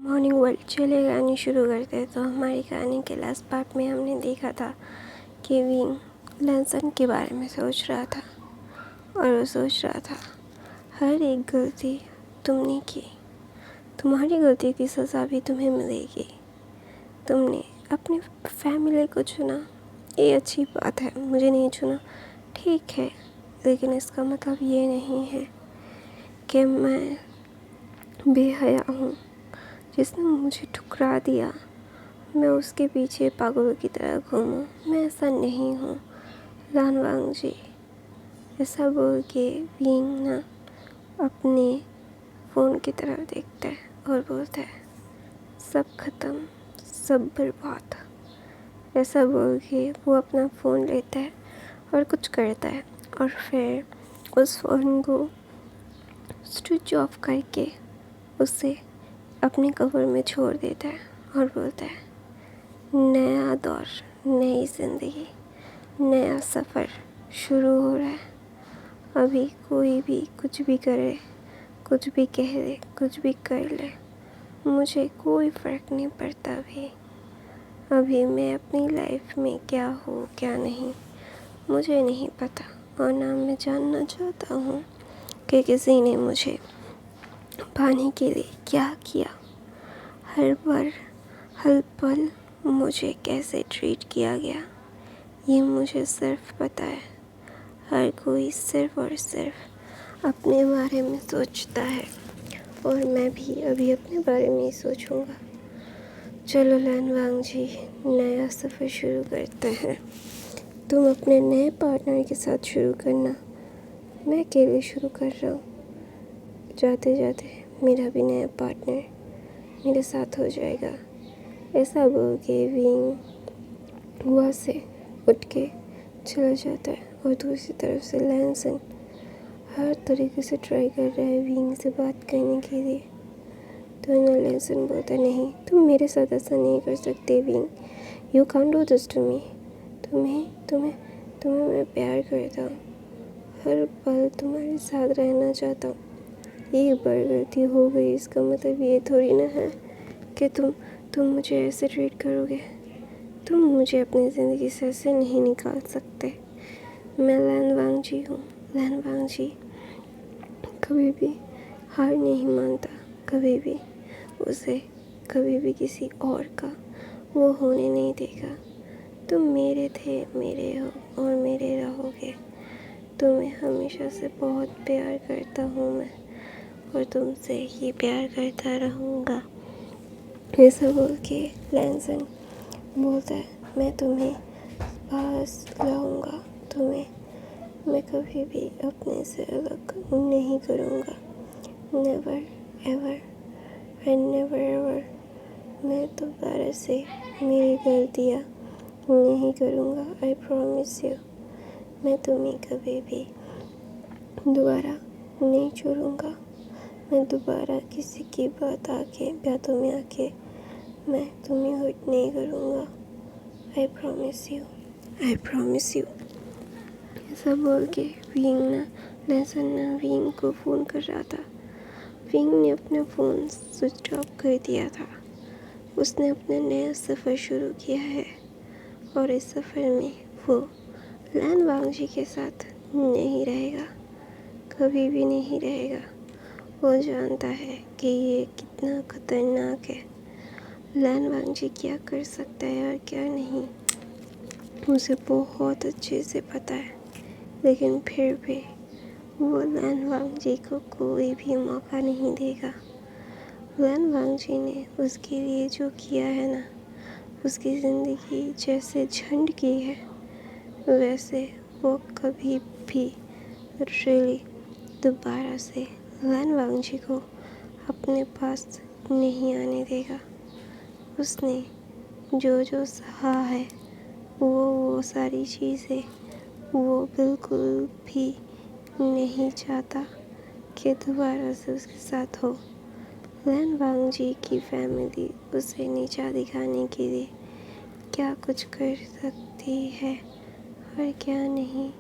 Morning world चले कहानी शुरू करते तो हमारी कहानी के लास्ट पार्ट में हमने देखा था कि विंग लैंसन के बारे में सोच रहा था और वो सोच रहा था हर एक गलती तुमने की, तुम्हारी गलती की सज़ा भी तुम्हें मिलेगी। तुमने अपनी फैमिली को चुना, ये अच्छी बात है, मुझे नहीं चुना ठीक है, लेकिन इसका मतलब ये नहीं है कि मैं बेहया हूँ। जिसने मुझे ठुकरा दिया मैं उसके पीछे पागलों की तरह घूमूं, मैं ऐसा नहीं हूँ लान वांग जी। ऐसा बोल के विंग ना अपने फ़ोन की तरफ देखता है और बोलता है सब ख़त्म, सब बर्बाद। ऐसा बोल के वो अपना फ़ोन लेता है और कुछ करता है और फिर उस फ़ोन को स्विच ऑफ करके उसे अपने कवर में छोड़ देता है और बोलता है नया दौर, नई ज़िंदगी, नया सफ़र शुरू हो रहा है। अभी कोई भी कुछ भी करे, कुछ भी कह दे, कुछ भी कर ले, मुझे कोई फ़र्क नहीं पड़ता। अभी मैं अपनी लाइफ में क्या हो क्या नहीं मुझे नहीं पता, और ना मैं जानना चाहता हूँ कि किसी ने मुझे पाने के लिए क्या किया। हर बार हर पल मुझे कैसे ट्रीट किया गया ये मुझे सिर्फ पता है। हर कोई सिर्फ और सिर्फ अपने बारे में सोचता है और मैं भी अभी अपने बारे में ही सोचूंगा। चलो लान वांग जी, नया सफ़र शुरू करते हैं। तुम अपने नए पार्टनर के साथ शुरू करना, मैं अकेले शुरू कर रहा हूँ। जाते जाते मेरा भी नया पार्टनर मेरे साथ हो जाएगा। ऐसा बोल के विंग वहाँ से उठ के चला जाता है और दूसरी तरफ से लैंसन हर तरीके से ट्राई कर रहा है विंग से बात करने के लिए। तो ना लैंसन बोलता नहीं, तुम मेरे साथ ऐसा नहीं कर सकते विंग, you can't do this to me. तुम्हें मैं प्यार करता हूँ, हर पल तुम्हारे साथ रहना चाहता हूँ। एक बार गलती हो गई इसका मतलब ये थोड़ी ना है कि तुम मुझे ऐसे ट्रीट करोगे। तुम मुझे अपनी ज़िंदगी से ऐसे नहीं निकाल सकते। मैं लान वांग जी हूँ। लान वांग जी कभी भी हार नहीं मानता, कभी भी उसे कभी भी किसी और का वो होने नहीं देगा। तुम मेरे थे, मेरे हो और मेरे रहोगे। तुम्हें हमेशा से बहुत प्यार करता हूँ मैं, और तुमसे ये प्यार करता रहूँगा। ऐसा बोल के लैंसन बोलता है मैं तुम्हें पास लाऊंगा, तुम्हें मैं कभी भी अपने से अलग नहीं करूँगा। Never ever and never ever मैं दोबारा से मेरी गलतियाँ नहीं करूँगा। आई प्रॉमिस यू, मैं तुम्हें कभी भी दोबारा नहीं छोड़ूंगा। मैं दोबारा किसी की बातों में आके मैं तुम्हें हर्ट नहीं करूँगा। I promise you, I promise you. ऐसा बोल के विंग को फ़ोन कर रहा था। विंग ने अपना फ़ोन स्विच ऑफ कर दिया था। उसने अपना नया सफ़र शुरू किया है और इस सफ़र में वो लान वांग जी के साथ नहीं रहेगा, कभी भी नहीं रहेगा। वो जानता है कि ये कितना खतरनाक है। लान वांग जी क्या कर सकता है और क्या नहीं उसे बहुत अच्छे से पता है, लेकिन फिर भी वो लान वांग जी को कोई भी मौका नहीं देगा। लान वांग जी ने उसके लिए जो किया है ना, उसकी ज़िंदगी जैसे झंड की है वैसे वो कभी भी रियली दोबारा से लान वांग जी को अपने पास नहीं आने देगा। उसने जो जो सहा है वो सारी चीज़ें वो बिल्कुल भी नहीं चाहता कि दोबारा से उसके साथ हो। लान वांग जी की फैमिली उसे नीचा दिखाने के लिए क्या कुछ कर सकती है और क्या नहीं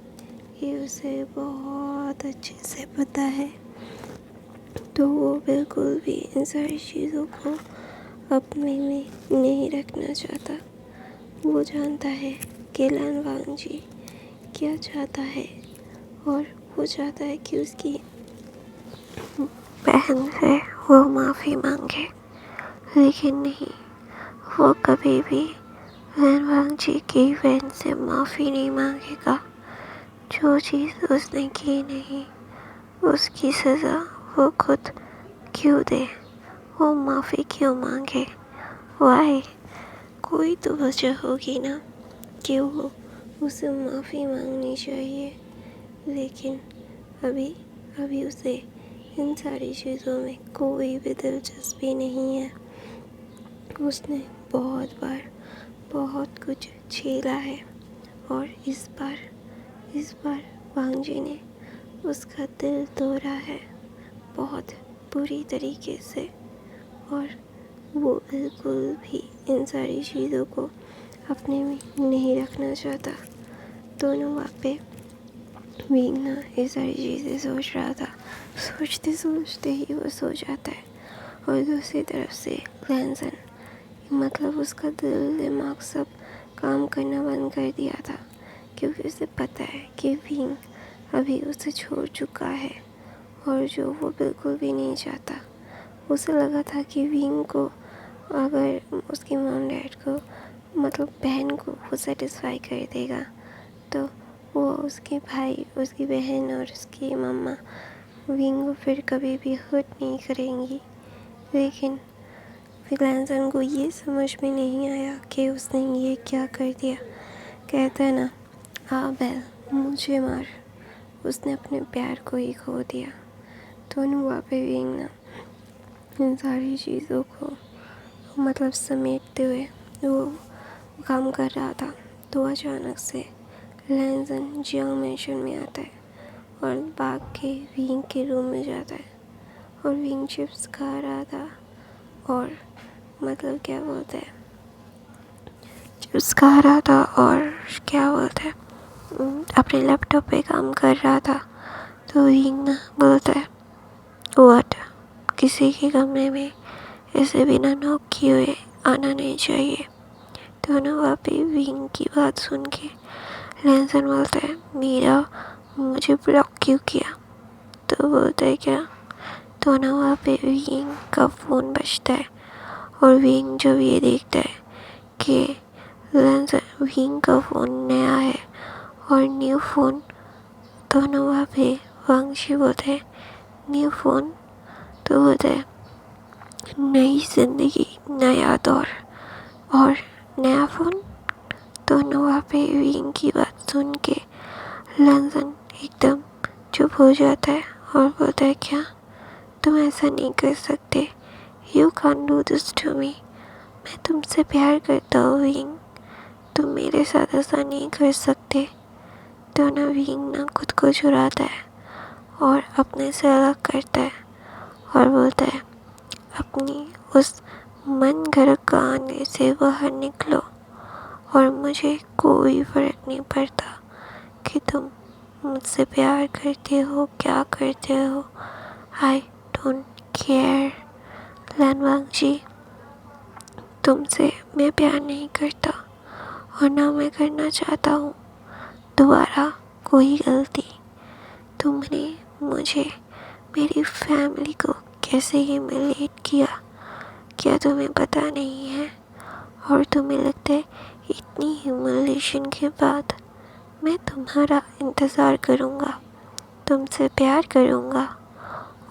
ये उसे बहुत अच्छे से पता है। तो वो बिल्कुल भी इन सारी चीज़ों को अपने में नहीं रखना चाहता। वो जानता है कि लैन वांग जी क्या चाहता है, और वो चाहता है कि उसकी बहन से वो माफ़ी मांगे, लेकिन नहीं, वो कभी भी लैन वांग जी की बहन से माफ़ी नहीं मांगेगा। जो चीज़ उसने की नहीं, उसकी सज़ा वो खुद क्यों दे, वो माफ़ी क्यों मांगे। वाई, कोई तो वजह होगी ना कि वो उसे माफ़ी मांगनी चाहिए, लेकिन अभी उसे इन सारी चीज़ों में कोई भी दिलचस्पी नहीं है। उसने बहुत बार बहुत कुछ झेला है, और इस बार वांग जी ने उसका दिल तोड़ा है बहुत बुरी तरीके से, और वो बिल्कुल भी इन सारी चीज़ों को अपने में नहीं रखना चाहता। दोनों वहाँ पे विंग ना ये सारी चीज़ें सोच रहा था। सोचते सोचते ही वो सो जाता है, और दूसरी तरफ से लैंसन, मतलब उसका दिल दिमाग सब काम करना बंद कर दिया था, क्योंकि उसे पता है कि विंग अभी उसे छोड़ चुका है, और जो वो बिल्कुल भी नहीं चाहता। उसे लगा था कि विंग को, अगर उसकी मॉम डैड को, मतलब बहन को वो सेटिस्फाई कर देगा, तो वो उसके भाई, उसकी बहन और उसकी मम्मा विंग को फिर कभी भी हर्ट नहीं करेंगी। लेकिन लैंसन को ये समझ में नहीं आया कि उसने ये क्या कर दिया। कहता है ना, हाँ बेल, मुझे मार। उसने अपने प्यार को ही खो दिया। दोनों वहाँ पे विंग ना इन सारी चीज़ों को मतलब समेटते हुए वो काम कर रहा था, तो अचानक से लैंसन जियांग मैंशन में आता है और भाग के विंग के रूम में जाता है, और विंग चिप्स खा रहा था, और मतलब क्या बोलते हैं, चिप्स खा रहा था और क्या बोलते हैं, अपने लैपटॉप पे काम कर रहा था। तो विंग ना बोलता है, व्हाट, किसी के कमरे में ऐसे बिना नॉक किए हुए आना नहीं चाहिए। दोनों वहाँ पे विंग की बात सुन के लैंसन बोलता है, मीरा, मुझे ब्लॉक क्यों किया। तो बोलता है क्या। दोनों वहाँ पे विंग का फ़ोन बजता है, और विंग जब ये देखता है कि लैंसन विंग का फ़ोन नया है और न्यू फ़ोन, दोनों वहाँ पे वांग जी बोलते हैं, न्यू फ़ोन, तो बोलते हैं नई ज़िंदगी, नया दौर और नया फ़ोन। दोनों वहाँ पे विंग की बात सुन के लैंसन एकदम चुप हो जाता है और बोलता है, क्या तुम ऐसा नहीं कर सकते, you can do this to me. मैं तुमसे प्यार करता हूँ विंग, तुम मेरे साथ ऐसा नहीं कर सकते। दोनों विंग ना खुद को चुराता है और अपने से अलग करता है, और बोलता है, अपनी उस मन घर कहानी से बाहर निकलो, और मुझे कोई फ़र्क नहीं पड़ता कि तुम मुझसे प्यार करते हो, क्या करते हो, आई डोंट केयर। लैन वांग जी, तुमसे मैं प्यार नहीं करता, और ना मैं करना चाहता हूँ दोबारा कोई गलती। तुमने मुझे, मेरी फैमिली को कैसे ह्यूमिलेट किया, क्या तुम्हें पता नहीं है। और तुम्हें लगता है इतनी ह्यूमिलेशन के बाद मैं तुम्हारा इंतज़ार करूँगा, तुमसे प्यार करूँगा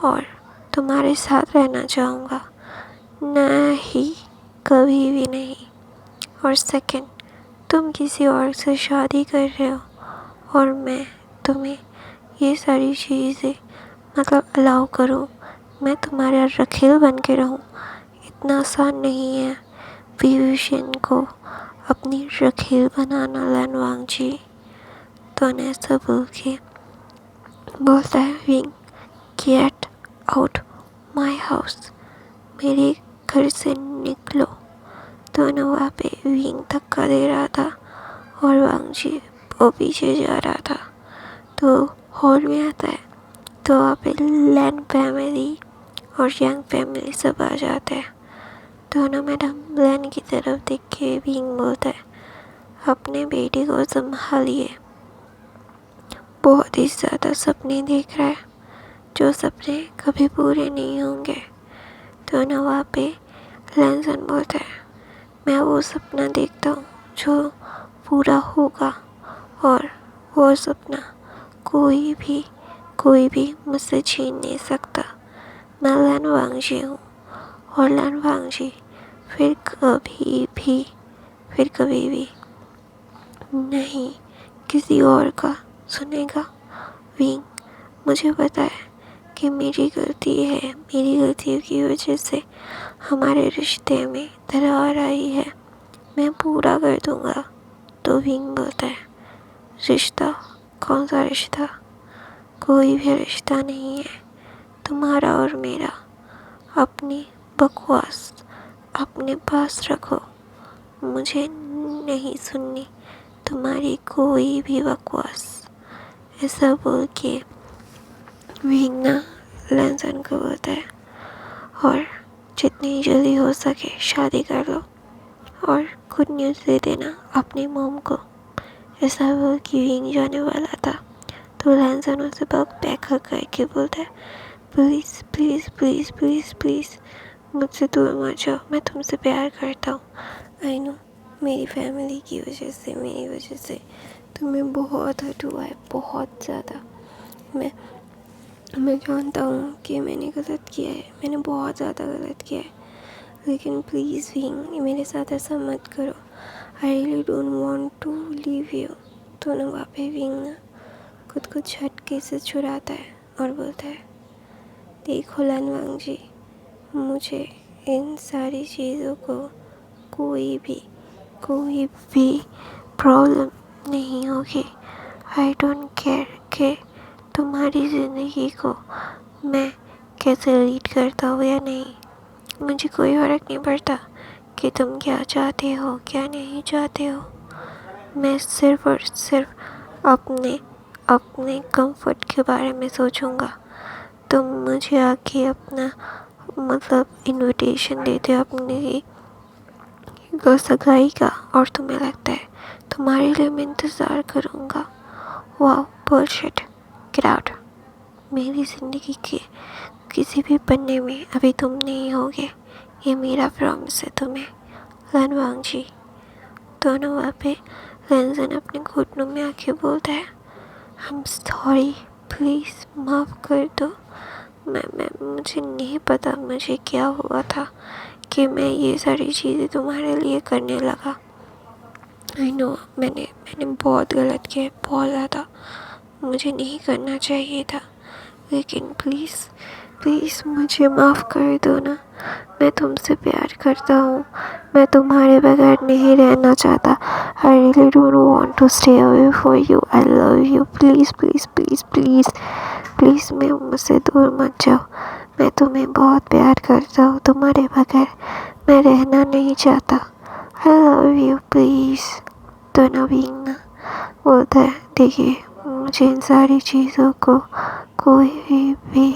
और तुम्हारे साथ रहना चाहूँगा? नहीं, कभी भी नहीं। और सेकंड, तुम किसी और से शादी कर रहे हो, और मैं तुम्हें ये सारी चीज़ें मतलब अलाउ करूँ, मैं तुम्हारा रखेल बन के रहूँ, इतना आसान नहीं है विभीषण को अपनी रखेल बनाना लैन वांग जी। तो ने ऐसा बोल के बोलता है, wing, get out my house, मेरे घर से निकलो। दोनों वहाँ पे विंग धक्का दे रहा था, और वांग जी वो पीछे जा रहा था। तो हॉल में आता है, तो वहाँ पे लैन फैमिली और यांग फैमिली सब आ जाते हैं। दोनों मैडम लैन की तरफ देख के विंग बोलता है, अपने बेटे को संभालिए, बहुत ही ज़्यादा सपने देख रहा है, जो सपने कभी पूरे नहीं होंगे। तो ना वहाँ पे लैनसन बोलता है, मैं वो सपना देखता हूँ जो पूरा होगा, और वो सपना कोई भी मुझसे छीन नहीं सकता। मैं लैन वांगजी हूँ, और लैन वांगजी फिर कभी भी नहीं किसी और का सुनेगा। विंग, मुझे पता है कि मेरी गलतियों की वजह से हमारे रिश्ते में दरार आई है, मैं पूरा कर दूँगा। तो विंग बोलता है, रिश्ता? कौन सा रिश्ता? कोई भी रिश्ता नहीं है तुम्हारा और मेरा। अपनी बकवास अपने पास रखो, मुझे नहीं सुननी तुम्हारी कोई भी बकवास। ऐसा बोल के विंग ना लैनसन को बोलता है, और जितनी जल्दी हो सके शादी कर लो और गुड न्यूज़ दे देना अपनी मॉम को। ऐसा बोल के विंग जाने वाला था, तो लैनसन उसे बैक करके बोलता है, please please please please please मुझसे दूर मत जाओ, मैं तुमसे प्यार करता हूँ। आई नो मेरी फैमिली की वजह से, मेरी वजह से तुम्हें बहुत हर्ट हुआ है, बहुत ज़्यादा। मैं जानता हूँ कि मैंने गलत किया है, मैंने बहुत ज़्यादा गलत किया है, लेकिन प्लीज़ विंग मेरे साथ ऐसा मत करो। I really don't want to leave you. तो ना वहाँ पे विंग खुद को झटके से छुड़ाता है और बोलता है, देखो लैन वांगजी, मुझे इन सारी चीज़ों को कोई भी प्रॉब्लम नहीं होगी। आई डोंट केयर कि तुम्हारी ज़िंदगी को मैं कैसे लीड करता हूँ या नहीं। मुझे कोई फ़र्क नहीं पड़ता कि तुम क्या चाहते हो क्या नहीं चाहते हो। मैं सिर्फ़ और सिर्फ अपने कंफर्ट के बारे में सोचूंगा। तुम मुझे आके अपना इनविटेशन देते हो अपनी सगाई का, और तुम्हें लगता है तुम्हारे लिए मैं इंतज़ार करूँगा। वाह बुलशिट, गेट आउट। मेरी ज़िंदगी के किसी भी पन्ने में अभी तुम नहीं होगे, ये मेरा प्रॉमिस है तुम्हें लैन वांगजी। दोनों वहाँ पे लैनसन अपने घुटनों में आके बोलता है, आई एम सॉरी, प्लीज़ माफ़ कर दो। मुझे नहीं पता मुझे क्या हुआ था कि मैं ये सारी चीज़ें तुम्हारे लिए करने लगा। आई नो मैंने बहुत गलत किया, बहुत ज़्यादा। मुझे नहीं करना चाहिए था, लेकिन प्लीज़ मुझे माफ़ कर दो ना। मैं तुमसे प्यार करता हूँ, मैं तुम्हारे बगैर नहीं रहना चाहता। I really don't want to stay away for you, I love you. Please please please please please मैं मुझसे दूर मत जाओ, मैं तुम्हें बहुत प्यार करता हूँ, तुम्हारे बगैर मैं रहना नहीं चाहता। आई लव यू प्लीज़। तो नवीन बोलता है, देखिए मुझे इन सारी चीज़ों को कोई भी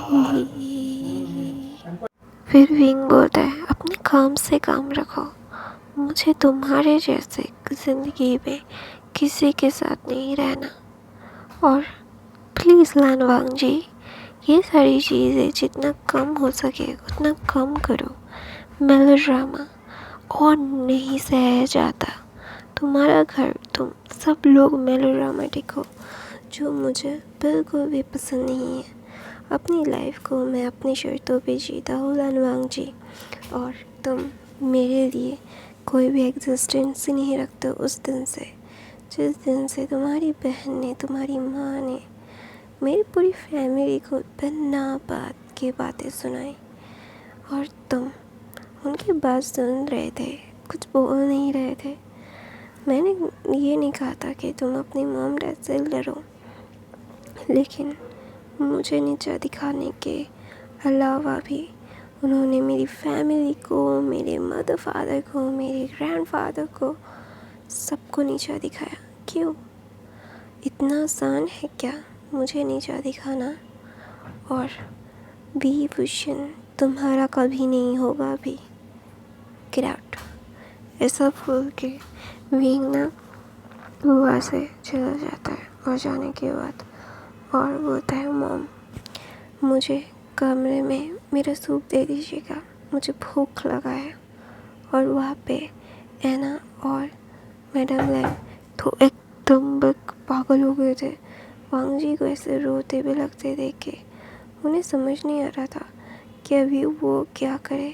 फिर विंग बोलता है, अपने काम से काम रखो, मुझे तुम्हारे जैसे ज़िंदगी में किसी के साथ नहीं रहना। और प्लीज़ लैन वांगजी, ये सारी चीज़ें जितना कम हो सके उतना कम करो। मेलोड्रामा और नहीं सह जाता। तुम्हारा घर, तुम सब लोग मेलोड्रामेटिक हो, जो मुझे बिल्कुल भी पसंद नहीं है। अपनी लाइफ को मैं अपनी शर्तों पे जीता हूँ लैन वांगजी, और तुम मेरे लिए कोई भी एग्जिस्टेंस ही नहीं रखते उस दिन से, जिस दिन से तुम्हारी बहन ने, तुम्हारी माँ ने मेरी पूरी फैमिली को बिना बात की बातें सुनाई, और तुम उनकी बात सुन रहे थे, कुछ बोल नहीं रहे थे। मैंने ये नहीं कहा था कि तुम अपनी मॉम डैड से लड़ो, लेकिन मुझे नीचा दिखाने के अलावा भी उन्होंने मेरी फैमिली को, मेरे मदर फादर को, मेरे ग्रैंडफादर को, सबको नीचा दिखाया। क्यों? इतना आसान है क्या मुझे नीचा दिखाना? और बी भूषण तुम्हारा कभी नहीं होगा अभी, गेट आउट। ऐसा बोल के विंग ना वहाँ से चला जाता है और जाने के बाद और बोलता है मॉम मुझे कमरे में मेरा सूप दे दीजिएगा, मुझे भूख लगा है। और वहाँ पे एना और मैडम लैंग तो एकदम पागल हो गए थे। वांग जी को ऐसे रोते भी लगते देख के उन्हें समझ नहीं आ रहा था कि अभी वो क्या करे।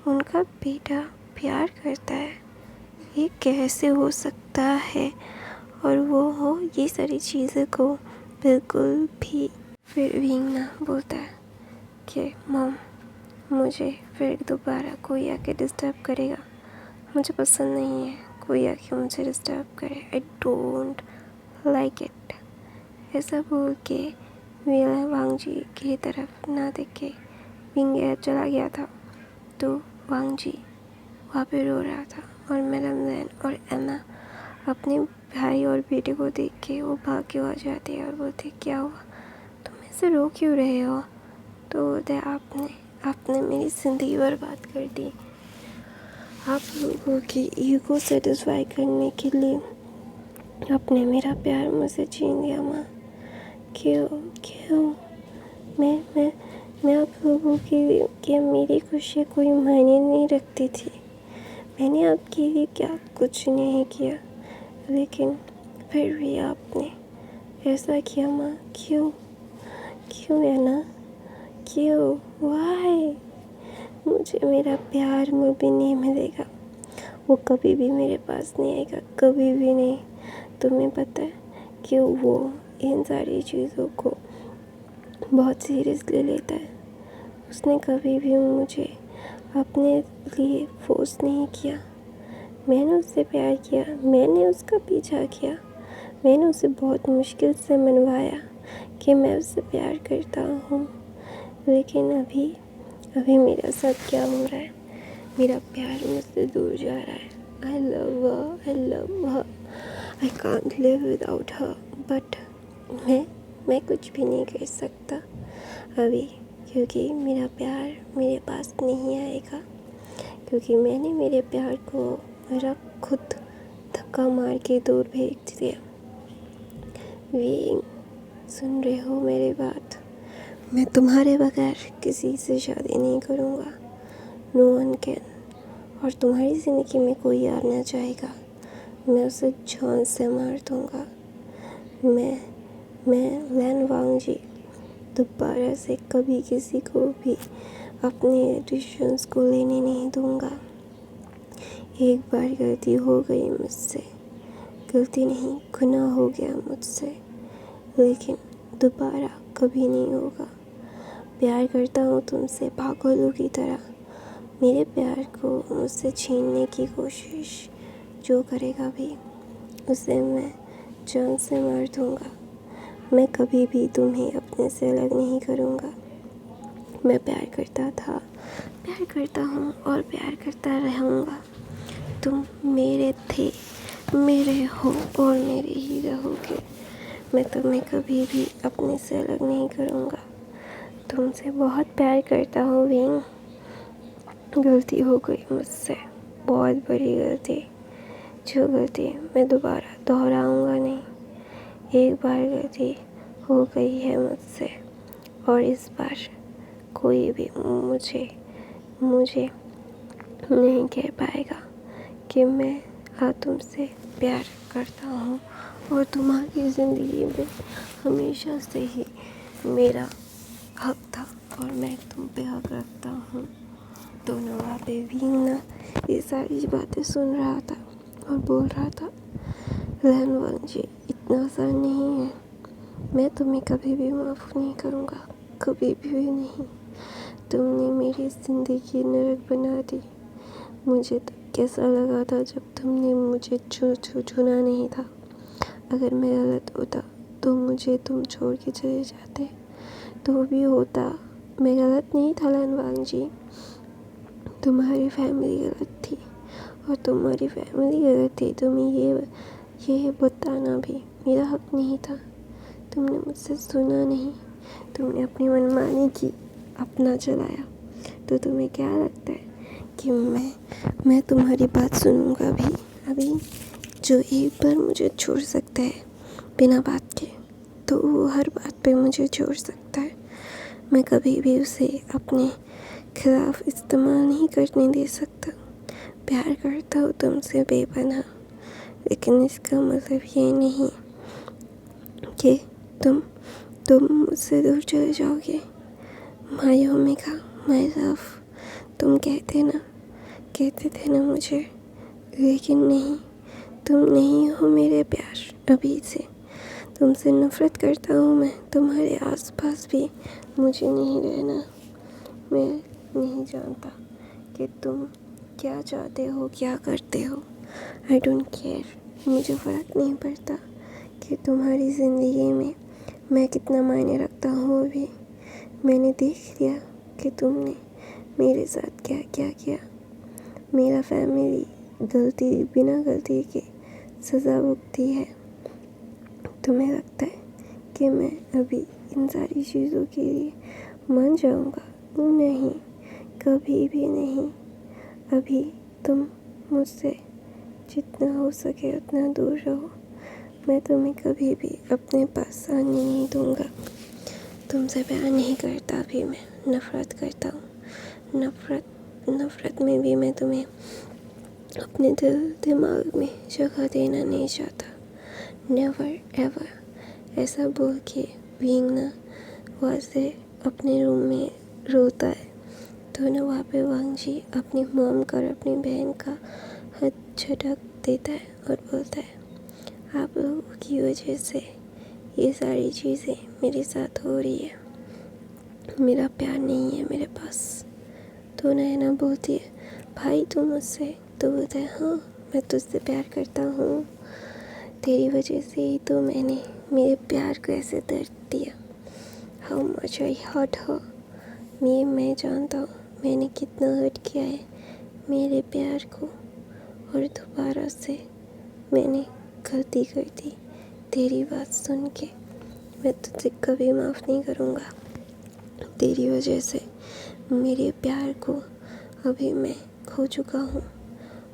उनका बेटा प्यार करता है, ये कैसे हो सकता है, और वो हो ये सारी चीज़ों को बिल्कुल भी। फिर विंग ना बोलता है कि मॉम मुझे फिर दोबारा कोई आके डिस्टर्ब करेगा, मुझे पसंद नहीं है कोई आके मुझे डिस्टर्ब करे, आई डोंट लाइक इट। ऐसा बोल के विंग वांग जी की तरफ ना देख के विंग चला गया था। तो वांग जी वहाँ पे रो रहा था और मैडम लैन और एना अपने भाई और बेटे को देख के वो भाग के आ जाते हैं और बोलते क्या हुआ, तुम ऐसे रो क्यों रहे हो। तो बोलते आपने मेरी ज़िंदगी बर्बाद कर दी। आप लोगों की ईगो सेटिस्फाई करने के लिए आपने मेरा प्यार मुझसे छीन लिया माँ। क्यों मैं आप लोगों के मेरी खुशी कोई मायने नहीं रखती थी। मैंने आपके लिए क्या कुछ नहीं किया, लेकिन फिर भी आपने ऐसा किया माँ। क्यों है ना, क्यों, वाई। मुझे मेरा प्यार भी नहीं मिलेगा, वो कभी भी मेरे पास नहीं आएगा, कभी भी नहीं। तुम्हें पता है कि वो इन सारी चीज़ों को बहुत सीरियसली लेता है। उसने कभी भी मुझे अपने लिए फोर्स नहीं किया। मैंने उससे प्यार किया, मैंने उसका पीछा किया, मैंने उसे बहुत मुश्किल से मनवाया कि मैं उससे प्यार करता हूँ। लेकिन अभी मेरा साथ क्या हो रहा है, मेरा प्यार मुझसे दूर जा रहा है। I love her, I can't live without her, but मैं कुछ भी नहीं कर सकता अभी, क्योंकि मेरा प्यार मेरे पास नहीं आएगा, क्योंकि मैंने मेरे प्यार को मेरा खुद धक्का मार के दूर भेज दिया। विंग सुन रहे हो मेरी बात, मैं तुम्हारे बगैर किसी से शादी नहीं करूँगा, नो वन कैन। और तुम्हारी ज़िंदगी में कोई आना चाहेगा, मैं उसे जान से मार दूँगा। मैं लैन वांग जी दोबारा से कभी किसी को भी अपने डिसीजंस को लेने नहीं दूँगा। एक बार गलती हो गई मुझसे, गलती नहीं गुनाह हो गया मुझसे, लेकिन दोबारा कभी नहीं होगा। प्यार करता हूँ तुमसे पागलों की तरह। मेरे प्यार को मुझसे छीनने की कोशिश जो करेगा भी, उसे मैं जान से मार दूँगा। मैं कभी भी तुम्हें अपने से अलग नहीं करूँगा। मैं प्यार करता था, प्यार करता हूँ और प्यार करता रहूँगा। तुम मेरे थे, मेरे हो और मेरे ही रहोगे। मैं तुम्हें कभी भी अपने से अलग नहीं करूँगा। तुमसे बहुत प्यार करता हूँ विंग। गलती हो गई मुझसे, बहुत बड़ी गलती, जो गलती मैं दोबारा दोहराऊँगा नहीं। एक बार गलती हो गई है मुझसे, और इस बार कोई भी मुझे नहीं कह पाएगा कि मैं तुमसे प्यार करता हूँ, और तुम्हारी ज़िंदगी में हमेशा से ही मेरा हक था और मैं तुम पे हक रखता हूँ। दोनों वहाँ पे विंग ना ये सारी बातें सुन रहा था और बोल रहा था, लैन वांग जी इतना आसान नहीं है, मैं तुम्हें कभी भी माफ़ नहीं करूँगा, कभी भी नहीं। तुमने मेरी ज़िंदगी नरक बना दी। मुझे तो कैसा लगा था जब तुमने मुझे चुना नहीं था। अगर मैं गलत होता तो मुझे तुम छोड़ के चले जाते, तो भी होता। मैं गलत नहीं था लैन वांग जी, तुम्हारी फैमिली गलत थी, और तुम्हारी फैमिली गलत थी तुम्हें ये बताना भी मेरा हक नहीं था। तुमने मुझसे सुना नहीं, तुमने अपनी मनमानी की, अपना चलाया। तो तुम्हें क्या लगता है कि मैं तुम्हारी बात सुनूंगा भी। अभी जो एक बार मुझे छोड़ सकता है बिना बात के, तो वो हर बात पे मुझे छोड़ सकता है। मैं कभी भी उसे अपने खिलाफ इस्तेमाल नहीं करने दे सकता। प्यार करता हूँ तुमसे बेपनाह, लेकिन इसका मतलब ये नहीं कि तुम मुझसे दूर चले जाओगे। माय ओमेगा, माय लव, तुम कहते थे ना मुझे, लेकिन नहीं, तुम नहीं हो मेरे प्यार अभी से। तुमसे नफरत करता हूँ मैं, तुम्हारे आसपास भी मुझे नहीं रहना। मैं नहीं जानता कि तुम क्या चाहते हो, क्या करते हो। आई डोंट केयर, मुझे फ़र्क नहीं पड़ता कि तुम्हारी ज़िंदगी में मैं कितना मायने रखता हूँ। अभी मैंने देख लिया कि तुमने मेरे साथ क्या क्या किया। मेरा फैमिली बिना गलती के सज़ा भुगती है। तुम्हें लगता है कि मैं अभी इन सारी चीज़ों के लिए मान जाऊँगा? नहीं, कभी भी नहीं। अभी तुम मुझसे जितना हो सके उतना दूर रहो। मैं तुम्हें कभी भी अपने पास आने नहीं दूँगा। तुमसे प्यार नहीं करता भी, मैं नफ़रत करता हूँ। नफ़रत में भी मैं तुम्हें अपने दिमाग में जगह देना नहीं चाहता। नेवर एवर ऐसा बोल के विंग ना वहाँ से अपने रूम में रोता है, तो ना वहाँ पे वांग जी अपनी मॉम का और अपनी बहन का हाथ झटक देता है और बोलता है, आप लोगों की वजह से ये सारी चीज़ें मेरे साथ हो रही है। मेरा प्यार नहीं है मेरे पास। तो नैना बोलती है, भाई तू मुझसे? तो बोलता है, हाँ मैं तुझसे प्यार करता हूँ। तेरी वजह से ही तो मैंने मेरे प्यार को ऐसे दर्द दिया। How much I hurt her. मैं जानता हूँ मैंने कितना हर्ट किया है मेरे प्यार को, और दोबारा से मैंने गलती कर दी तेरी बात सुन के। मैं तुझे कभी माफ़ नहीं करूँगा। तेरी वजह से मेरे प्यार को अभी मैं खो चुका हूँ,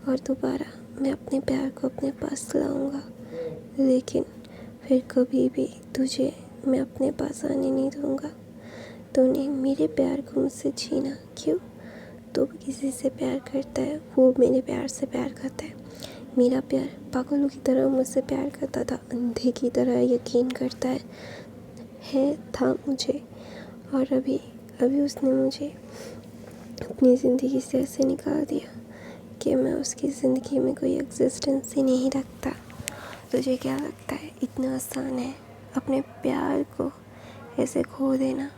और दोबारा मैं अपने प्यार को अपने पास लाऊंगा, लेकिन फिर कभी भी तुझे मैं अपने पास आने नहीं दूँगा। तूने मेरे प्यार को मुझसे छीना क्यों? तू किसी से प्यार करता है, वो मेरे प्यार से प्यार करता है। मेरा प्यार पागलों की तरह मुझसे प्यार करता था, अंधे की तरह यकीन करता था मुझे, और अभी उसने मुझे अपनी ज़िंदगी से ऐसे निकाल दिया कि मैं उसकी ज़िंदगी में कोई एग्जिस्टेंस ही नहीं रखता। तुझे क्या लगता है इतना आसान है अपने प्यार को ऐसे खो देना?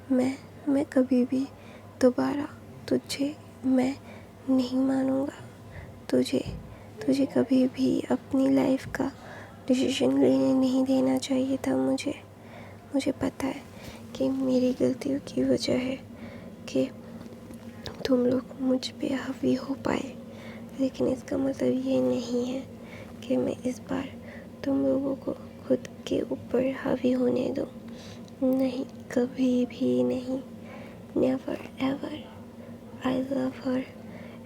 मैं कभी भी दोबारा तुझे मैं नहीं मानूंगा। तुझे कभी भी अपनी लाइफ का डिसीजन लेने नहीं देना चाहिए था मुझे पता है कि मेरी गलतियों की वजह है कि तुम लोग मुझ पे हावी हो पाए, लेकिन इसका मतलब ये नहीं है कि मैं इस बार तुम लोगों को खुद के ऊपर हावी होने दूँ। नहीं, कभी भी नहीं। Never ever. I love her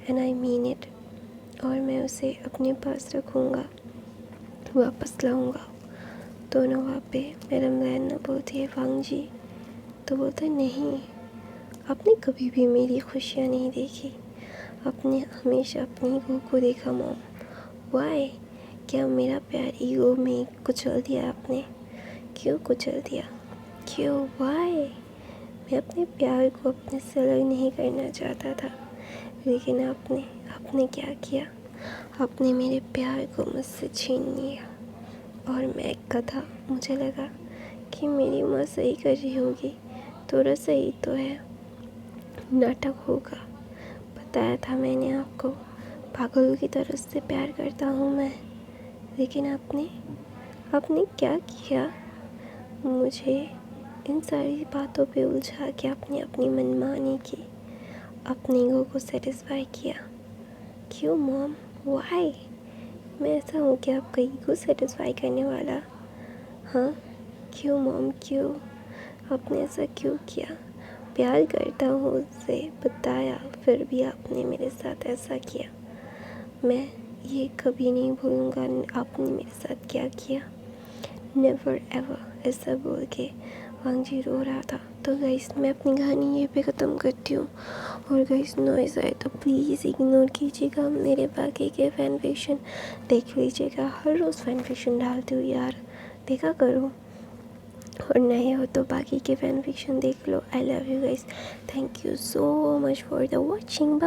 and I mean it. और मैं उसे अपने पास रखूँगा, वापस लाऊँगा। तो ना वहाँ पे मैडम लैन बोलती है, वांग जी। तो बोलता है, नहीं, आपने कभी भी मेरी खुशियाँ नहीं देखी, आपने हमेशा अपनी ईगो को देखा मॉम। वाई? क्या मेरा प्यार ईगो में कुचल दिया आपने? क्यों कुचल दिया? क्यों? वाई? मैं अपने प्यार को अपने से अलग नहीं करना चाहता था, लेकिन आपने क्या किया? आपने मेरे प्यार को मुझसे छीन लिया। और मैं एक कथा, मुझे लगा कि मेरी माँ सही कर रही होगी, थोड़ा सही तो है, नाटक होगा। बताया था मैंने आपको, पागलों की तरह से प्यार करता हूँ मैं। लेकिन आपने क्या किया? मुझे इन सारी बातों पे उलझा के आपने अपनी मनमानी की, अपने ईगो को सेटिस्फाई किया। क्यों मॉम? वाई? मैं ऐसा हूँ कि आपका ईगो सेटिस्फाई करने वाला? हाँ, क्यों मॉम, क्यों? आपने ऐसा क्यों किया? प्यार करता हूँ उससे, बताया, फिर भी आपने मेरे साथ ऐसा किया। मैं ये कभी नहीं भूलूँगा आपने मेरे साथ क्या किया। नेवर एवर ऐसा बोल के वांगजी रो रहा था। तो गाइस मैं अपनी कहानी ये पे ख़त्म करती हूँ। और गाइस नॉइस आए तो प्लीज़ इग्नोर कीजिएगा। मेरे बाकी के फैन फिक्शन देख लीजिएगा। हर रोज़ फैन फिक्शन डालती हूँ यार, देखा करो। और नए हो तो बाकी के फैन फिक्शन देख लो। I love you guys, thank you so much for the watching.